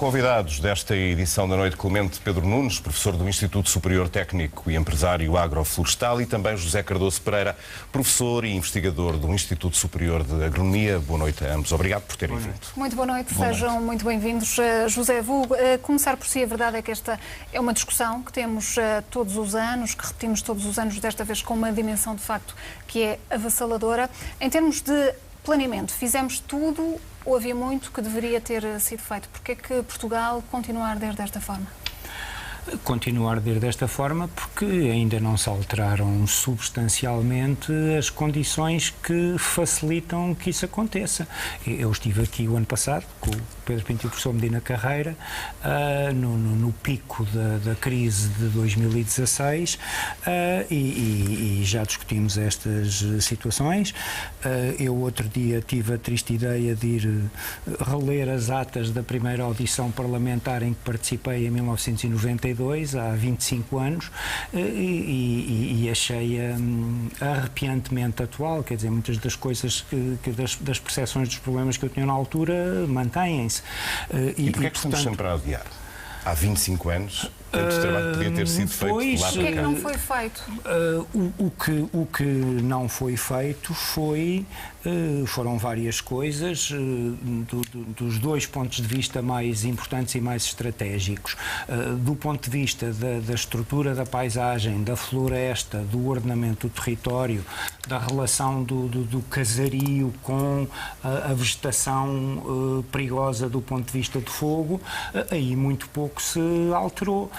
convidados desta edição da Noite Clemente, Pedro Nunes, professor do Instituto Superior Técnico e empresário agroflorestal, e também José Cardoso Pereira, professor e investigador do Instituto Superior de Agronomia. Boa noite a ambos. Obrigado por terem vindo. Muito boa noite, sejam muito bem-vindos. José, vou começar por si. A verdade é que esta é uma discussão que temos todos os anos, que repetimos todos os anos, desta vez com uma dimensão de facto que é avassaladora. Em termos de planeamento, fizemos tudo ou havia muito que deveria ter sido feito? Porque é que Portugal continua a arder desta forma? Continua a arder desta forma porque ainda não se alteraram substancialmente as condições que facilitam que isso aconteça. Eu estive aqui o ano passado com o Pedro Pinto e o professor Medina Carreira no pico da crise de 2016 e já discutimos estas situações. Eu outro dia tive a triste ideia de ir reler as atas da primeira audição parlamentar em que participei em 1992, há 25 anos, e achei-a arrepiantemente atual. Quer dizer, muitas das coisas, das percepções dos problemas que eu tinha na altura, mantêm-se. E porquê é que estamos sempre a adiar? Há 25 anos, tanto trabalho podia ter sido feito lá para cá. O que é que não foi feito? O que não foi feito foram várias coisas, dos dois pontos de vista mais importantes e mais estratégicos. Do ponto de vista da estrutura da paisagem, da floresta, do ordenamento do território, da relação do casario com a vegetação perigosa do ponto de vista de fogo, aí muito pouco se alterou.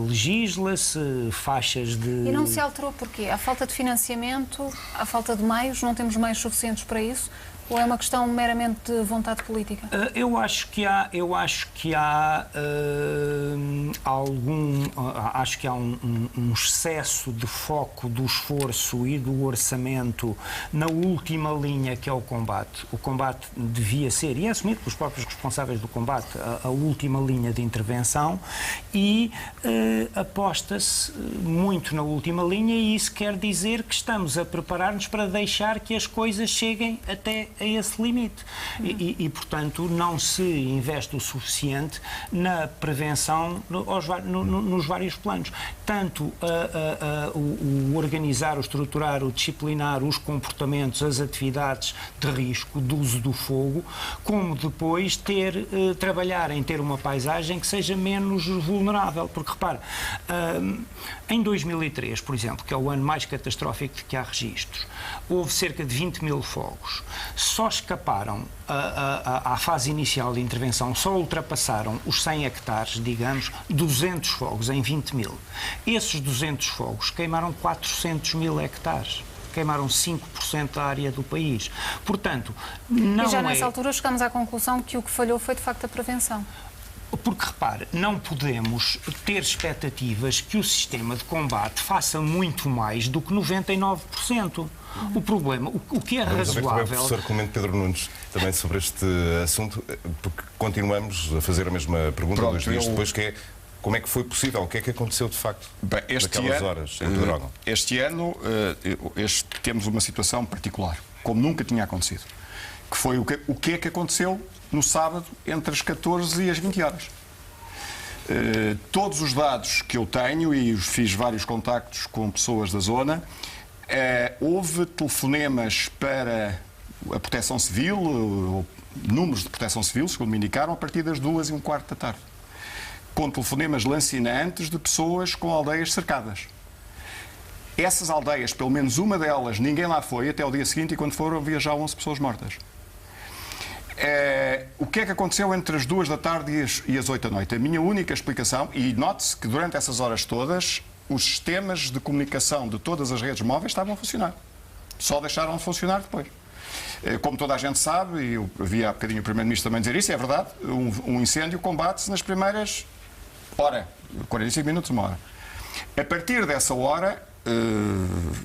Legisla-se faixas de... E não se alterou porquê? A falta de financiamento, a falta de meios, não temos meios suficientes para isso? Ou é uma questão meramente de vontade política? Eu acho que há um excesso de foco do esforço e do orçamento na última linha, que é o combate. O combate devia ser, e é assumido pelos próprios responsáveis do combate, a última linha de intervenção, e aposta-se muito na última linha, e isso quer dizer que estamos a preparar-nos para deixar que as coisas cheguem até a esse limite. E, portanto, não se investe o suficiente na prevenção nos vários planos. Tanto o organizar, o estruturar, o disciplinar os comportamentos, as atividades de risco, do uso do fogo, como depois trabalhar em ter uma paisagem que seja menos vulnerável. Porque, repara, em 2003, por exemplo, que é o ano mais catastrófico de que há registros, houve cerca de 20 mil fogos. Só escaparam à fase inicial de intervenção, só ultrapassaram os 100 hectares, digamos, 200 fogos em 20 mil. Esses 200 fogos queimaram 400 mil hectares. Queimaram 5% da área do país. Portanto, não é... E já nessa altura chegamos à conclusão que o que falhou foi, de facto, a prevenção. Porque, repare, não podemos ter expectativas que o sistema de combate faça muito mais do que 99%. O problema, o que é razoável... O professor Clemente Pedro Nunes também sobre este assunto, porque continuamos a fazer a mesma pergunta 2 dias depois, que é como é que foi possível, o que é que aconteceu de facto naquelas horas em Pedrógão? Este ano temos uma situação particular, como nunca tinha acontecido, que foi o que é que aconteceu no sábado entre as 14 e as 20 horas. Todos os dados que eu tenho, e fiz vários contactos com pessoas da zona, houve telefonemas para a Proteção Civil, ou números de Proteção Civil, segundo me indicaram, a partir das 2h15 da tarde. Com telefonemas lancinantes de pessoas com aldeias cercadas. Essas aldeias, pelo menos uma delas, ninguém lá foi até o dia seguinte, e quando foram havia já 11 pessoas mortas. O que é que aconteceu entre as 2 da tarde e as 8 da noite? A minha única explicação, e note-se que durante essas horas todas, os sistemas de comunicação de todas as redes móveis estavam a funcionar. Só deixaram de funcionar depois. Como toda a gente sabe, e eu vi há bocadinho o Primeiro-Ministro também dizer isso, é verdade, um incêndio combate-se nas primeiras 45 minutos, uma hora. A partir dessa hora,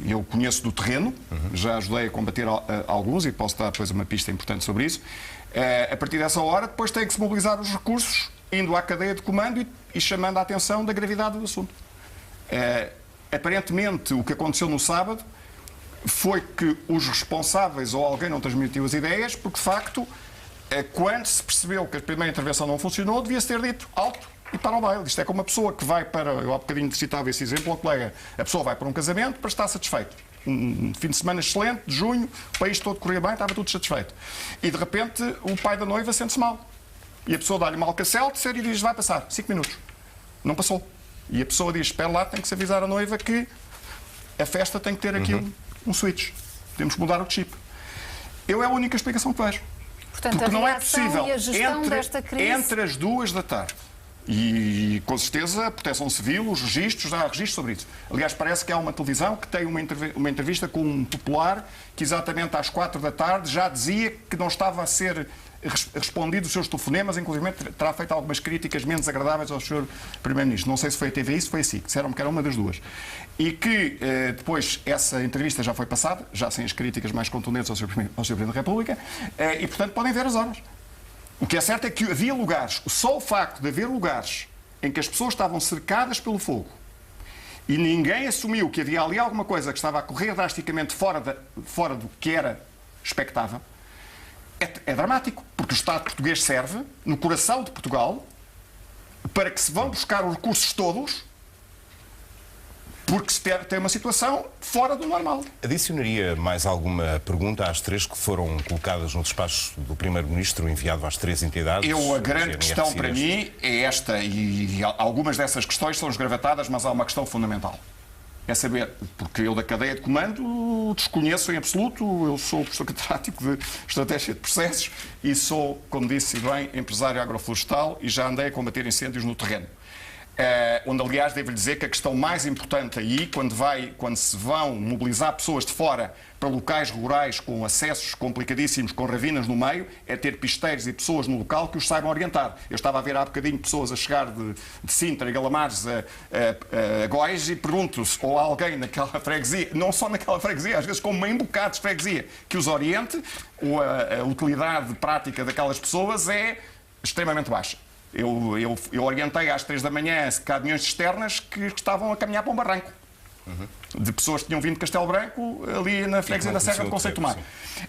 eu conheço do terreno, já ajudei a combater alguns e posso dar depois uma pista importante sobre isso. A partir dessa hora, depois tem que se mobilizar os recursos, indo à cadeia de comando e chamando a atenção da gravidade do assunto. Aparentemente, o que aconteceu no sábado foi que os responsáveis ou alguém não transmitiu as ideias, porque de facto Quando se percebeu que a primeira intervenção não funcionou, devia-se ter dito alto e para o baile. Isto é como uma pessoa que vai para... Eu há bocadinho citava esse exemplo, colega. A pessoa vai para um casamento para estar satisfeito. Um fim de semana excelente, de junho, o país todo corria bem, estava tudo satisfeito. E de repente o pai da noiva sente-se mal. E a pessoa dá-lhe uma alcacelce e diz: vai passar 5 minutos. Não passou. E a pessoa diz: espera lá, tem que se avisar a noiva que a festa tem que ter aqui um switch. Temos que mudar o chip. Eu é a única explicação que vejo. Portanto, porque a não é reação possível e a gestão desta crise... entre as 2 da tarde. E, com certeza, a Proteção Civil, os registros, há registros sobre isso. Aliás, parece que há uma televisão que tem uma entrevista com um popular que, exatamente às 4 da tarde, já dizia que não estava a ser respondido os seus telefonemas, inclusive terá feito algumas críticas menos agradáveis ao Sr. Primeiro-Ministro. Não sei se foi a TVI, se foi a SIC. Disseram-me que era uma das duas. E que depois essa entrevista já foi passada, já sem as críticas mais contundentes ao Sr. Presidente da República, e, portanto, podem ver as horas. O que é certo é que havia lugares, só o facto de haver lugares em que as pessoas estavam cercadas pelo fogo e ninguém assumiu que havia ali alguma coisa que estava a correr drasticamente fora do que era expectável, é dramático, porque o Estado português serve, no coração de Portugal, para que se vão buscar os recursos todos, porque se tem uma situação fora do normal. Adicionaria mais alguma pergunta às 3 que foram colocadas no despacho do Primeiro-Ministro, enviado às 3 entidades? A grande questão para mim é esta, e algumas dessas questões são esgravatadas, mas há uma questão fundamental. É saber, porque eu da cadeia de comando desconheço em absoluto, eu sou professor catedrático de Estratégia de Processos e sou, como disse bem, empresário agroflorestal e já andei a combater incêndios no terreno. Onde, aliás, devo-lhe dizer que a questão mais importante aí, quando se vão mobilizar pessoas de fora para locais rurais com acessos complicadíssimos, com ravinas no meio, é ter pisteiros e pessoas no local que os saibam orientar. Eu estava a ver há bocadinho pessoas a chegar de Sintra e Galamares a Góis e pergunto-se, ou há alguém naquela freguesia, não só naquela freguesia, às vezes como em bocados de freguesia, que os oriente, ou a utilidade prática daquelas pessoas é extremamente baixa. Eu orientei às 3 da manhã caminhões cisternas que estavam a caminhar para um barranco. De pessoas que tinham vindo de Castelo Branco, ali na freguesia da Serra de Conceito Tomar.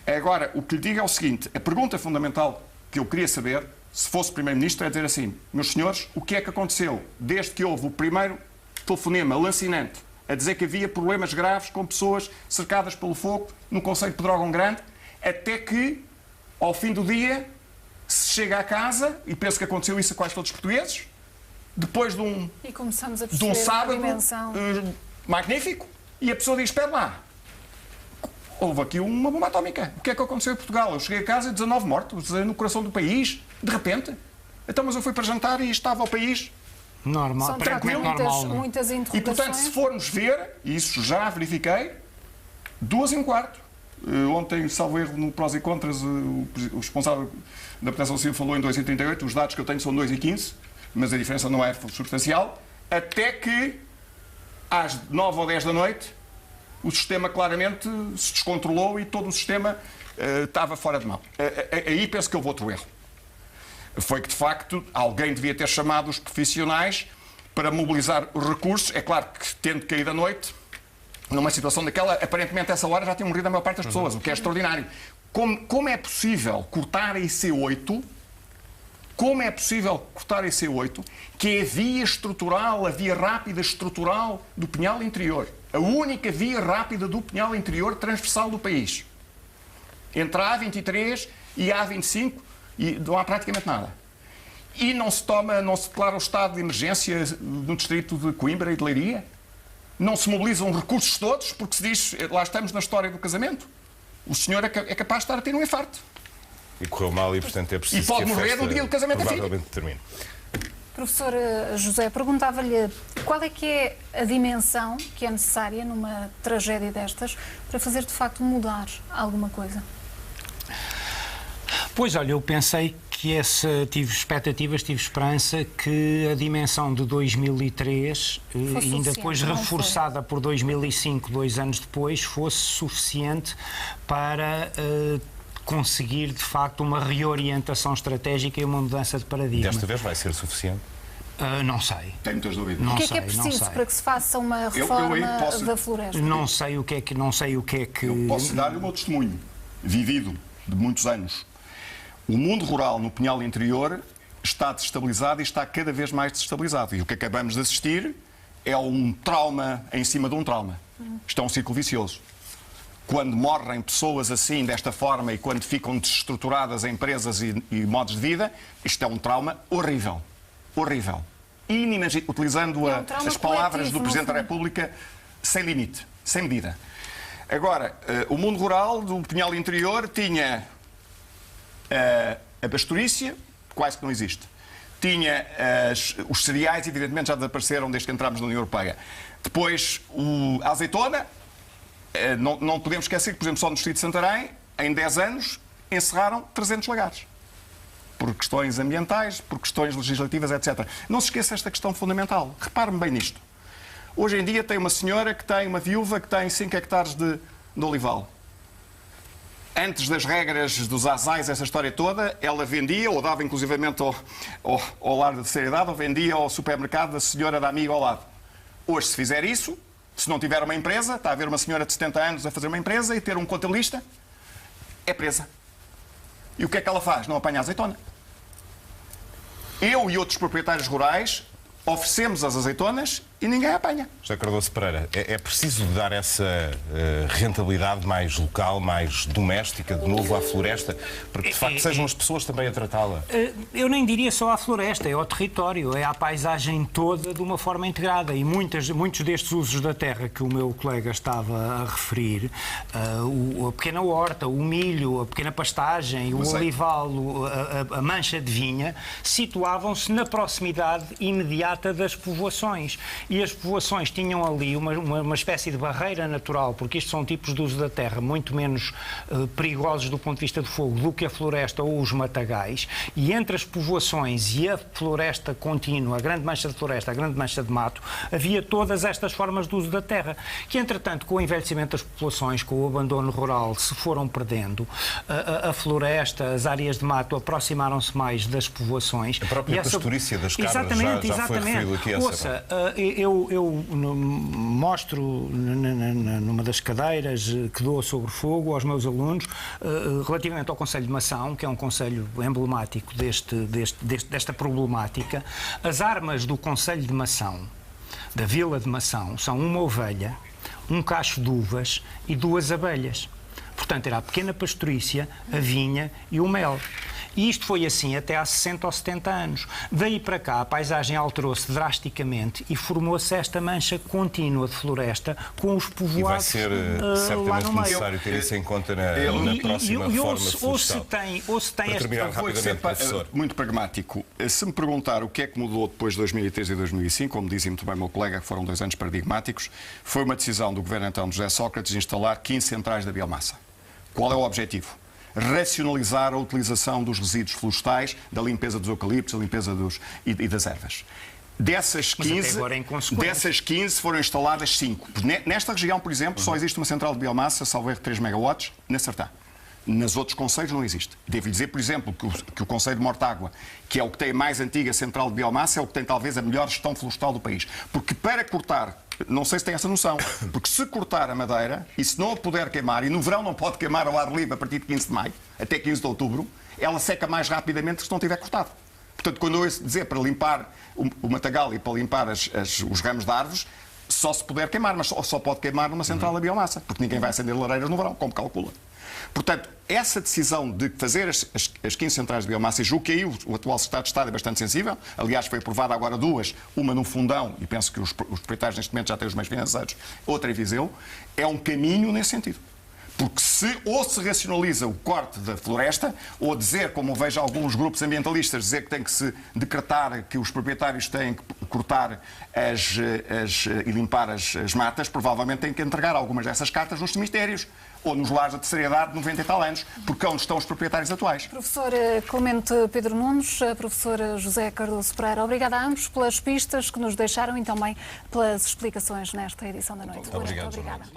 Agora, o que lhe digo é o seguinte: a pergunta fundamental que eu queria saber, se fosse Primeiro-Ministro, é dizer assim: meus senhores, o que é que aconteceu desde que houve o primeiro telefonema lancinante a dizer que havia problemas graves com pessoas cercadas pelo fogo no concelho de Pedrógão Grande, até que, ao fim do dia, se chega à casa, e penso que aconteceu isso a quase todos os portugueses, depois de um sábado magnífico, e a pessoa diz: espera lá, houve aqui uma bomba atómica. O que é que aconteceu em Portugal? Eu cheguei a casa e 19 mortos no coração do país, de repente. Então, mas eu fui para jantar e estava o país normal, tranquilo. Muitas interrogações. E, portanto, se formos ver, e isso já verifiquei, 2:15. Ontem, salvo erro, no Prós e Contras, o responsável da Proteção Civil falou em 2:38. Os dados que eu tenho são 2:15, mas a diferença não é substancial. Até que, às 9 ou 10 da noite, o sistema claramente se descontrolou e todo o sistema estava fora de mão. Aí penso que houve outro erro. Foi que, de facto, alguém devia ter chamado os profissionais para mobilizar os recursos. É claro que, tendo caído a noite, numa situação daquela, aparentemente, a essa hora já tinha morrido a maior parte das pessoas, o que é extraordinário. Como é possível cortar a IC8? Como é possível cortar a IC8, que é a via estrutural, a via rápida estrutural do Pinhal Interior? A única via rápida do Pinhal Interior transversal do país. Entre a A23 e a A25, e não há praticamente nada. E não se declara o estado de emergência no distrito de Coimbra e de Leiria? Não se mobilizam recursos todos, porque se diz, lá estamos na história do casamento. O senhor é capaz de estar a ter um infarto. E correu mal e, portanto, é preciso e pode que a morrer festa no dia do casamento da filha. provavelmente termine. Professor José, perguntava-lhe qual é que é a dimensão que é necessária numa tragédia destas para fazer, de facto, mudar alguma coisa? Pois, olha, eu pensei que tive expectativas, tive esperança que a dimensão de 2003, e ainda depois reforçada por 2005, 2 anos depois, fosse suficiente para conseguir, de facto, uma reorientação estratégica e uma mudança de paradigma. Desta vez vai ser suficiente? Não sei. Tenho muitas dúvidas. O que é que é preciso para que se faça uma reforma da floresta? Não sei o que é que... Eu posso dar-lhe o meu testemunho, vivido, de muitos anos. O mundo rural no Pinhal Interior está desestabilizado e está cada vez mais desestabilizado. E o que acabamos de assistir é um trauma em cima de um trauma. Isto é um círculo vicioso. Quando morrem pessoas assim, desta forma, e quando ficam desestruturadas empresas e modos de vida, isto é um trauma horrível. Horrível. Inimaginável. Utilizando as palavras do Presidente da República, sem limite, sem medida. Agora, o mundo rural do Pinhal Interior tinha a pastorícia, quase que não existe. Tinha os cereais, evidentemente já desapareceram desde que entramos na União Europeia. Depois a azeitona, não podemos esquecer que, por exemplo, só no distrito de Santarém, em 10 anos, encerraram 300 lagares. Por questões ambientais, por questões legislativas, etc. Não se esqueça esta questão fundamental. Repare-me bem nisto. Hoje em dia tem uma senhora que tem, uma viúva que tem 5 hectares de olival. Antes das regras dos ASAIs, essa história toda, ela vendia, ou dava inclusivamente ao lar de terceira idade, ou vendia ao supermercado da senhora da amiga ao lado. Hoje, se fizer isso, se não tiver uma empresa, está a ver uma senhora de 70 anos a fazer uma empresa e ter um contabilista, é presa. E o que é que ela faz? Não apanha azeitona. Eu e outros proprietários rurais oferecemos as azeitonas e ninguém a apanha. José Cardoso Pereira, é preciso dar essa rentabilidade mais local, mais doméstica, de novo à floresta, para que de facto sejam as pessoas também a tratá-la? Eu nem diria só à floresta, é ao território, é à paisagem toda de uma forma integrada. E muitos destes usos da terra que o meu colega estava a referir, a pequena horta, o milho, a pequena pastagem, o olival, a mancha de vinha, situavam-se na proximidade imediata das povoações. E as povoações tinham ali uma espécie de barreira natural, porque isto são tipos de uso da terra muito menos perigosos do ponto de vista do fogo do que a floresta ou os matagais, e entre as povoações e a floresta contínua, a grande mancha de floresta, a grande mancha de mato, havia todas estas formas de uso da terra, que entretanto, com o envelhecimento das populações, com o abandono rural, se foram perdendo. A floresta, as áreas de mato aproximaram-se mais das povoações. A própria pastorícia das cabras já foi referido aqui. Ouça, eu mostro numa das cadeiras que dou sobre fogo aos meus alunos, relativamente ao Conselho de Mação, que é um conselho emblemático desta problemática. As armas do Conselho de Mação, da Vila de Mação, são uma ovelha, um cacho de uvas e 2 abelhas. Portanto, era a pequena pastorícia, a vinha e o mel. E isto foi assim até há 60 ou 70 anos. Daí para cá a paisagem alterou-se drasticamente e formou-se esta mancha contínua de floresta com os povoados. E vai ser certamente necessário ter isso em conta na próxima reforma florestal. Ou se tem para terminar rapidamente, professor. Muito pragmático. Se me perguntar o que é que mudou depois de 2003 e 2005, como dizia muito bem o meu colega, que foram 2 anos paradigmáticos, foi uma decisão do governo então de José Sócrates de instalar 15 centrais da biomassa. Qual é o objetivo? Racionalizar a utilização dos resíduos florestais, da limpeza dos eucaliptos, da limpeza e das ervas. Dessas 15 foram instaladas 5. Nesta região, por exemplo, só existe uma central de biomassa, salvo erro 3 megawatts, na Sertã. Nos outros concelhos não existe. Devo dizer, por exemplo, que o Concelho de Mortágua, que é o que tem a mais antiga central de biomassa, é o que tem talvez a melhor gestão florestal do país. Porque para cortar, não sei se tem essa noção, porque se cortar a madeira e se não a puder queimar, e no verão não pode queimar ao ar livre a partir de 15 de maio até 15 de outubro, ela seca mais rapidamente que se não tiver cortado. Portanto, quando eu ouço dizer para limpar o matagal e para limpar os ramos de árvores, só se puder queimar, mas só pode queimar numa central da biomassa, porque ninguém vai acender lareiras no verão, como calcula. Portanto, essa decisão de fazer as 15 centrais de biomassa, e julgo que aí o atual Estado de Estado é bastante sensível, aliás, foi aprovada agora 2, uma no Fundão, e penso que os proprietários neste momento já têm os meios financeiros, outra em Viseu, é um caminho nesse sentido. Porque ou se racionaliza o corte da floresta, ou dizer, como vejo alguns grupos ambientalistas, dizer que tem que se decretar que os proprietários têm que cortar e limpar as matas, provavelmente têm que entregar algumas dessas cartas nos cemitérios ou nos lares da terceira idade de 90 e tal anos, porque onde estão os proprietários atuais. Professor Clemente Pedro Nunes, professor José Cardoso Pereira, obrigada a ambos pelas pistas que nos deixaram e também pelas explicações nesta edição da noite. Obrigado.